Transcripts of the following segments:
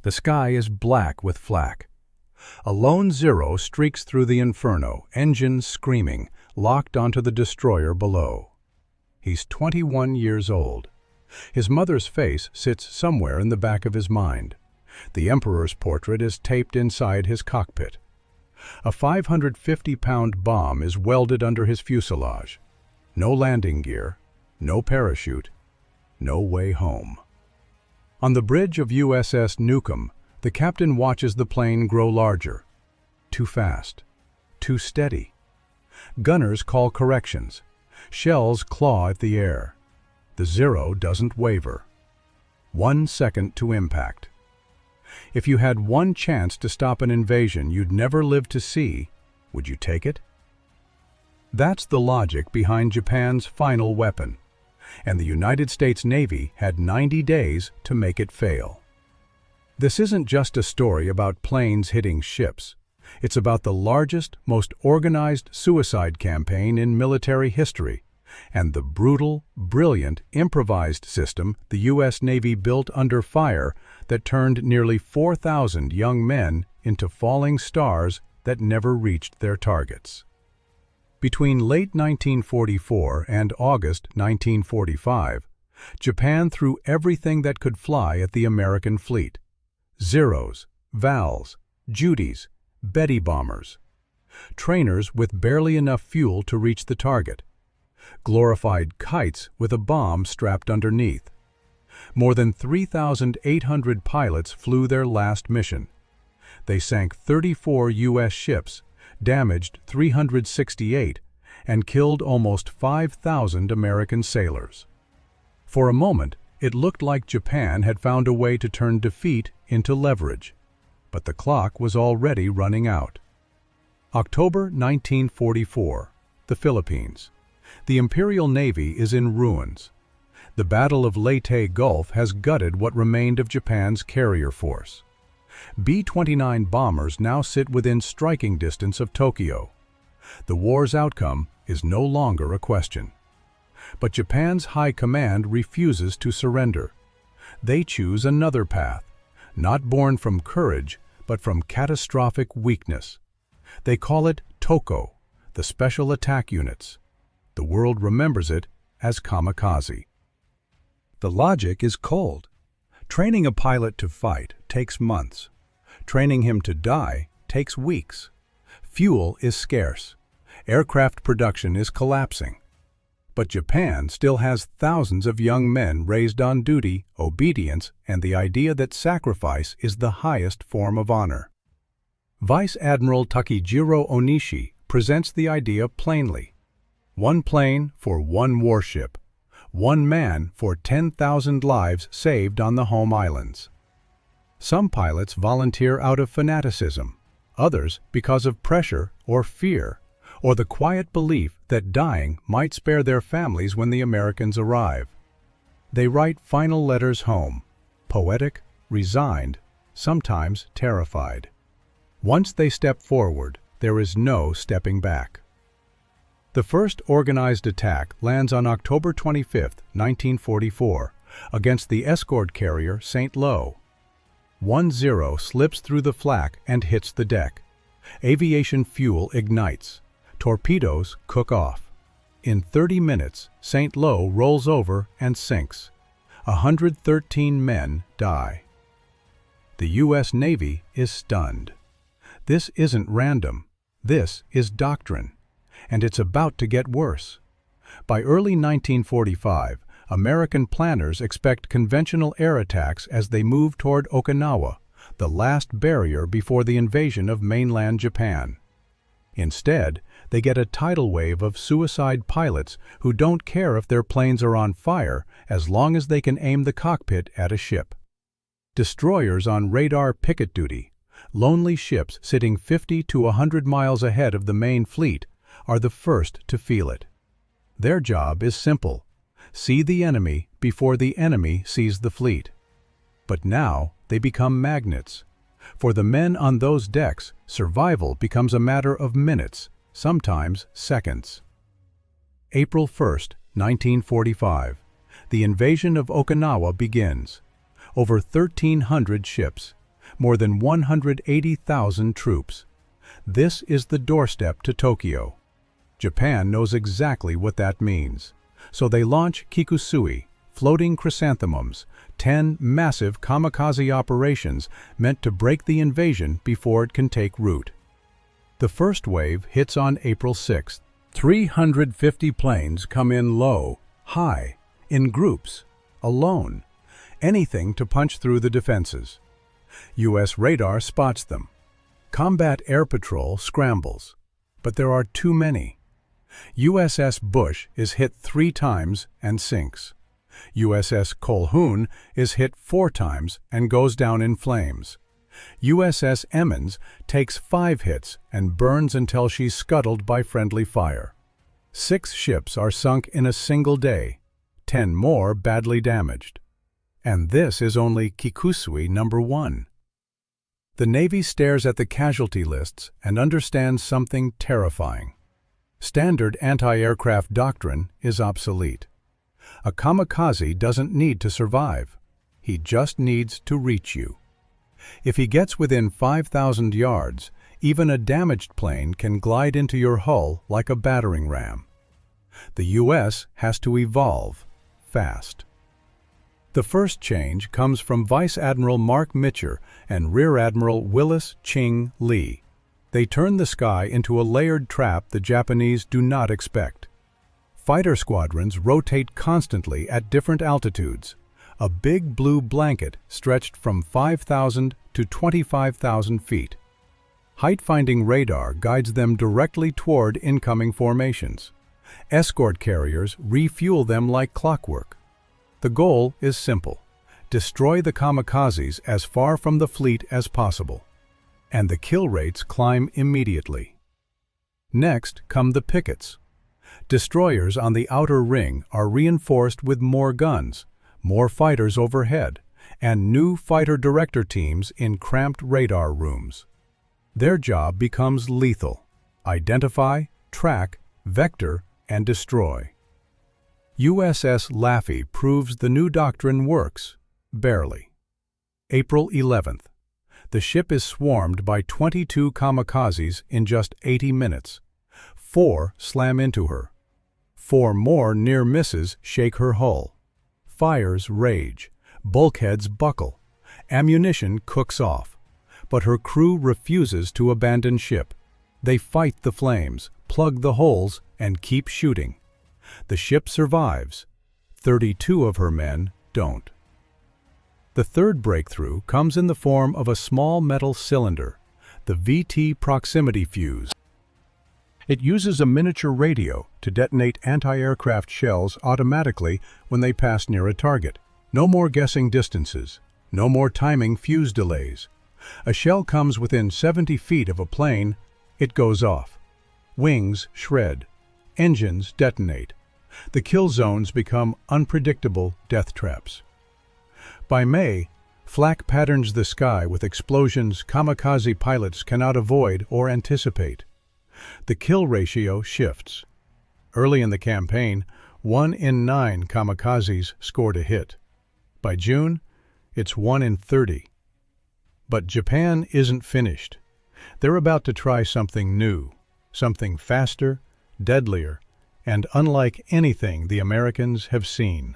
The sky is black with flak. A lone Zero streaks through the inferno, engines screaming, locked onto the destroyer below. He's 21 years old. His mother's face sits somewhere in the back of his mind. The Emperor's portrait is taped inside his cockpit. A 550-pound bomb is welded under his fuselage. No landing gear, no parachute, no way home. On the bridge of USS Newcomb, the captain watches the plane grow larger. Too fast. Too steady. Gunners call corrections. Shells claw at the air. The Zero doesn't waver. 1 second to impact. If you had one chance to stop an invasion you'd never live to see, would you take it? That's the logic behind Japan's final weapon, and the United States Navy had 90 days to make it fail. This isn't just a story about planes hitting ships. It's about the largest, most organized suicide campaign in military history, and the brutal, brilliant, improvised system the U.S. Navy built under fire that turned nearly 4,000 young men into falling stars that never reached their targets. Between late 1944 and August 1945, Japan threw everything that could fly at the American fleet. Zeros, Vals, Judys, Betty bombers. Trainers with barely enough fuel to reach the target. Glorified kites with a bomb strapped underneath. More than 3,800 pilots flew their last mission. They sank 34 U.S. ships, damaged 368, and killed almost 5,000 American sailors. For a moment, it looked like Japan had found a way to turn defeat into leverage, but the clock was already running out. October 1944, the Philippines. The Imperial Navy is in ruins. The Battle of Leyte Gulf has gutted what remained of Japan's carrier force. B-29 bombers now sit within striking distance of Tokyo. The war's outcome is no longer a question. But Japan's high command refuses to surrender. They choose another path, not born from courage, but from catastrophic weakness. They call it Toko, the Special Attack Units. The world remembers it as Kamikaze. The logic is cold. Training a pilot to fight takes months. Training him to die takes weeks. Fuel is scarce. Aircraft production is collapsing. But Japan still has thousands of young men raised on duty, obedience, and the idea that sacrifice is the highest form of honor. Vice Admiral Takejiro Onishi presents the idea plainly. One plane for one warship. One man for 10,000 lives saved on the home islands. Some pilots volunteer out of fanaticism, others because of pressure or fear, or the quiet belief that dying might spare their families when the Americans arrive. They write final letters home, poetic, resigned, sometimes terrified. Once they step forward, there is no stepping back. The first organized attack lands on October 25, 1944, against the escort carrier St. Lo. 1-0 slips through the flak and hits the deck. Aviation fuel ignites. Torpedoes cook off. In 30 minutes, St. Lo rolls over and sinks. 113 men die. The U.S. Navy is stunned. This isn't random. This is doctrine. And it's about to get worse. By early 1945, American planners expect conventional air attacks as they move toward Okinawa, the last barrier before the invasion of mainland Japan. Instead, they get a tidal wave of suicide pilots who don't care if their planes are on fire as long as they can aim the cockpit at a ship. Destroyers on radar picket duty, lonely ships sitting 50 to 100 miles ahead of the main fleet, are the first to feel it. Their job is simple: see the enemy before the enemy sees the fleet. But now they become magnets. For the men on those decks, survival becomes a matter of minutes, sometimes seconds. April 1st, 1945. The invasion of Okinawa begins. Over 1,300 ships. more than 180,000 troops. This is the doorstep to Tokyo. Japan knows exactly what that means. So they launch Kikusui, floating chrysanthemums, 10 massive kamikaze operations meant to break the invasion before it can take root. The first wave hits on April 6th. 350 planes come in low, high, in groups, alone, anything to punch through the defenses. U.S. radar spots them. Combat Air Patrol scrambles, but there are too many. USS Bush is hit 3 times and sinks. USS Colhoun is hit 4 times and goes down in flames. USS Emmons takes 5 hits and burns until she's scuttled by friendly fire. 6 ships are sunk in a single day, 10 more badly damaged. And this is only Kikusui number 1. The Navy stares at the casualty lists and understands something terrifying. Standard anti-aircraft doctrine is obsolete. A kamikaze doesn't need to survive. He just needs to reach you. If he gets within 5,000 yards, even a damaged plane can glide into your hull like a battering ram. The U.S. has to evolve fast. The first change comes from Vice Admiral Mark Mitcher and Rear Admiral Willis Ching Lee. They turn the sky into a layered trap the Japanese do not expect. Fighter squadrons rotate constantly at different altitudes, a big blue blanket stretched from 5,000 to 25,000 feet. Height-finding radar guides them directly toward incoming formations. Escort carriers refuel them like clockwork. The goal is simple: destroy the kamikazes as far from the fleet as possible. And the kill rates climb immediately. Next come the pickets. Destroyers on the outer ring are reinforced with more guns, more fighters overhead, and new fighter director teams in cramped radar rooms. Their job becomes lethal: identify, track, vector, and destroy. USS Laffey proves the new doctrine works, barely. April 11th. The ship is swarmed by 22 kamikazes in just 80 minutes. 4 slam into her. 4 more near misses shake her hull. Fires rage. Bulkheads buckle. Ammunition cooks off. But her crew refuses to abandon ship. They fight the flames, plug the holes, and keep shooting. The ship survives. 32 of her men don't. The third breakthrough comes in the form of a small metal cylinder, the VT proximity fuse. It uses a miniature radio to detonate anti-aircraft shells automatically when they pass near a target. No more guessing distances, no more timing fuse delays. A shell comes within 70 feet of a plane, it goes off. Wings shred, engines detonate. The kill zones become unpredictable death traps. By May, flak patterns the sky with explosions kamikaze pilots cannot avoid or anticipate. The kill ratio shifts. Early in the campaign, 1 in 9 kamikazes scored a hit. By June, it's 1 in 30. But Japan isn't finished. They're about to try something new, something faster, deadlier, and unlike anything the Americans have seen.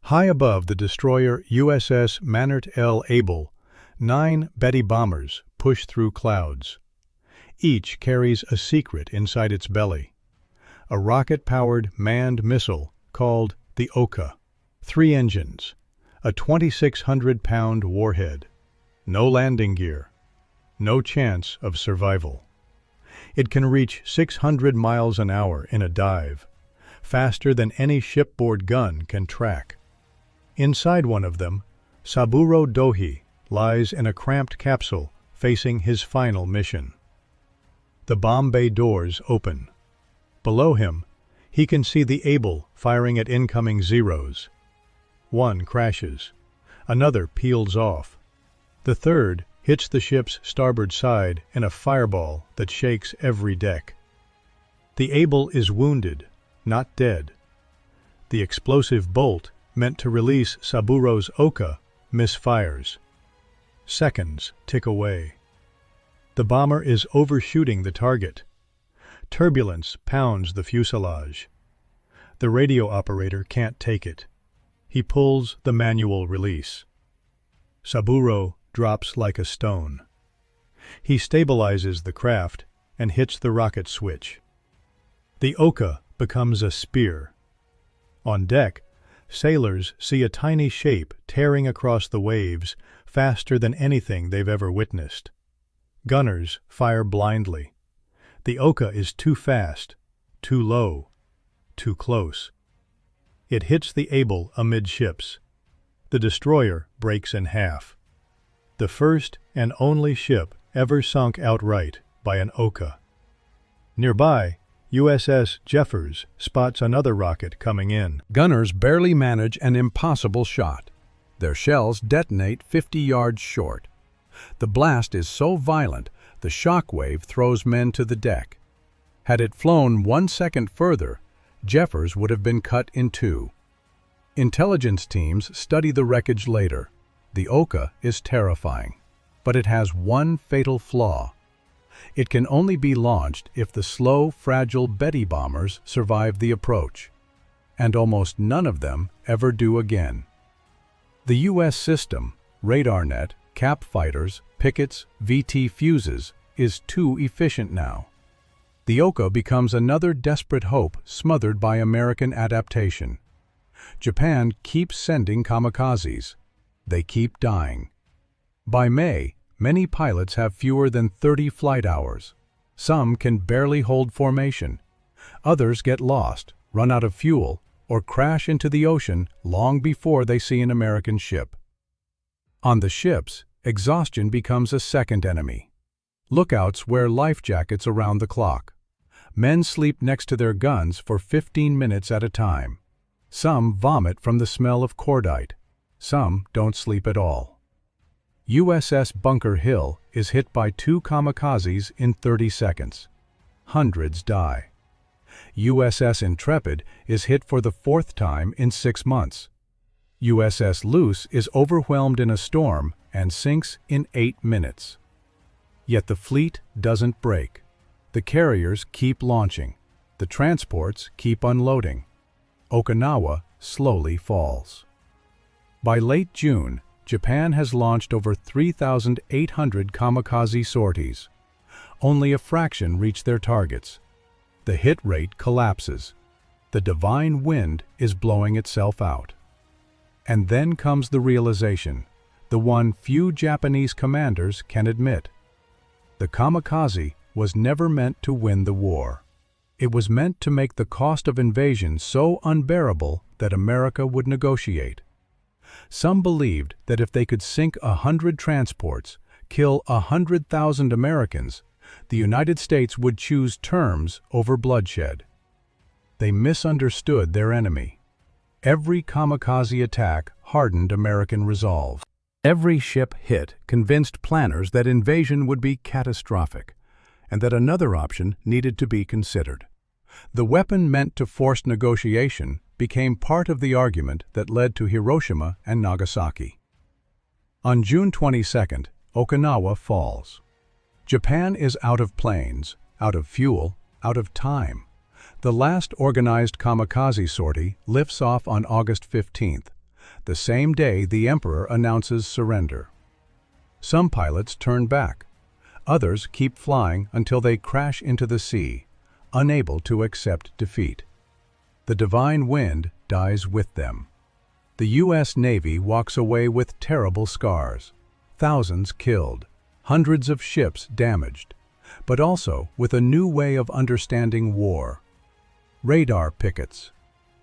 High above the destroyer USS Manert L. Able, 9 Betty bombers push through clouds. Each carries a secret inside its belly. A rocket-powered manned missile called the Oka. 3 engines. A 2,600-pound warhead. No landing gear. No chance of survival. It can reach 600 miles an hour in a dive, faster than any shipboard gun can track. Inside one of them, Saburo Dohi lies in a cramped capsule facing his final mission. The bomb bay doors open. Below him, he can see the Able firing at incoming Zeros. One crashes. Another peels off. The third hits the ship's starboard side in a fireball that shakes every deck. The Able is wounded, not dead. The explosive bolt meant to release Saburo's Oka misfires. Seconds tick away. The bomber is overshooting the target. Turbulence pounds the fuselage. The radio operator can't take it. He pulls the manual release. Saburo drops like a stone. He stabilizes the craft and hits the rocket switch. The Oka becomes a spear. On deck, sailors see a tiny shape tearing across the waves faster than anything they've ever witnessed. Gunners fire blindly. The Oka is too fast, too low, too close. It hits the Able amidships. The destroyer breaks in half. The first and only ship ever sunk outright by an Oka. Nearby, USS Jeffers spots another rocket coming in. Gunners barely manage an impossible shot. Their shells detonate 50 yards short. The blast is so violent, the shock wave throws men to the deck. Had it flown 1 second further, Jeffers would have been cut in two. Intelligence teams study the wreckage later. The Oka is terrifying, but it has one fatal flaw. It can only be launched if the slow, fragile Betty bombers survive the approach, and almost none of them ever do again. The U.S. system, radar net, cap fighters, pickets, VT fuses, is too efficient now. The Oka becomes another desperate hope smothered by American adaptation. Japan keeps sending kamikazes. They keep dying. By May, many pilots have fewer than 30 flight hours. Some can barely hold formation. Others get lost, run out of fuel, or crash into the ocean long before they see an American ship. On the ships, exhaustion becomes a second enemy. Lookouts wear life jackets around the clock. Men sleep next to their guns for 15 minutes at a time. Some vomit from the smell of cordite. Some don't sleep at all. USS Bunker Hill is hit by 2 kamikazes in 30 seconds. Hundreds die. USS Intrepid is hit for the 4th time in 6 months. USS Luce is overwhelmed in a storm and sinks in 8 minutes. Yet the fleet doesn't break. The carriers keep launching. The transports keep unloading. Okinawa slowly falls. By late June, Japan has launched over 3,800 kamikaze sorties. Only a fraction reach their targets. The hit rate collapses. The divine wind is blowing itself out. And then comes the realization, the one few Japanese commanders can admit. The kamikaze was never meant to win the war. It was meant to make the cost of invasion so unbearable that America would negotiate. Some believed that if they could sink 100 transports, kill 100,000 Americans, the United States would choose terms over bloodshed. They misunderstood their enemy. Every kamikaze attack hardened American resolve. Every ship hit convinced planners that invasion would be catastrophic, and that another option needed to be considered. The weapon meant to force negotiation became part of the argument that led to Hiroshima and Nagasaki. On June 22nd, Okinawa falls. Japan is out of planes, out of fuel, out of time. The last organized kamikaze sortie lifts off on August 15th, the same day the Emperor announces surrender. Some pilots turn back. Others keep flying until they crash into the sea, unable to accept defeat. The divine wind dies with them. The U.S. Navy walks away with terrible scars, thousands killed, hundreds of ships damaged, but also with a new way of understanding war. Radar pickets,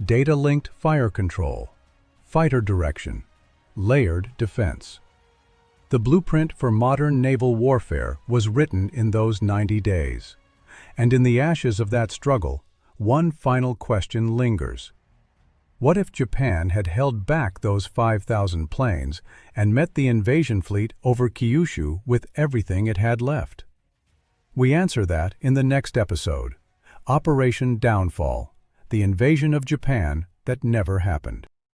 data-linked fire control, fighter direction, layered defense. The blueprint for modern naval warfare was written in those 90 days. And in the ashes of that struggle, one final question lingers. What if Japan had held back those 5,000 planes and met the invasion fleet over Kyushu with everything it had left? We answer that in the next episode, Operation Downfall, the invasion of Japan that never happened.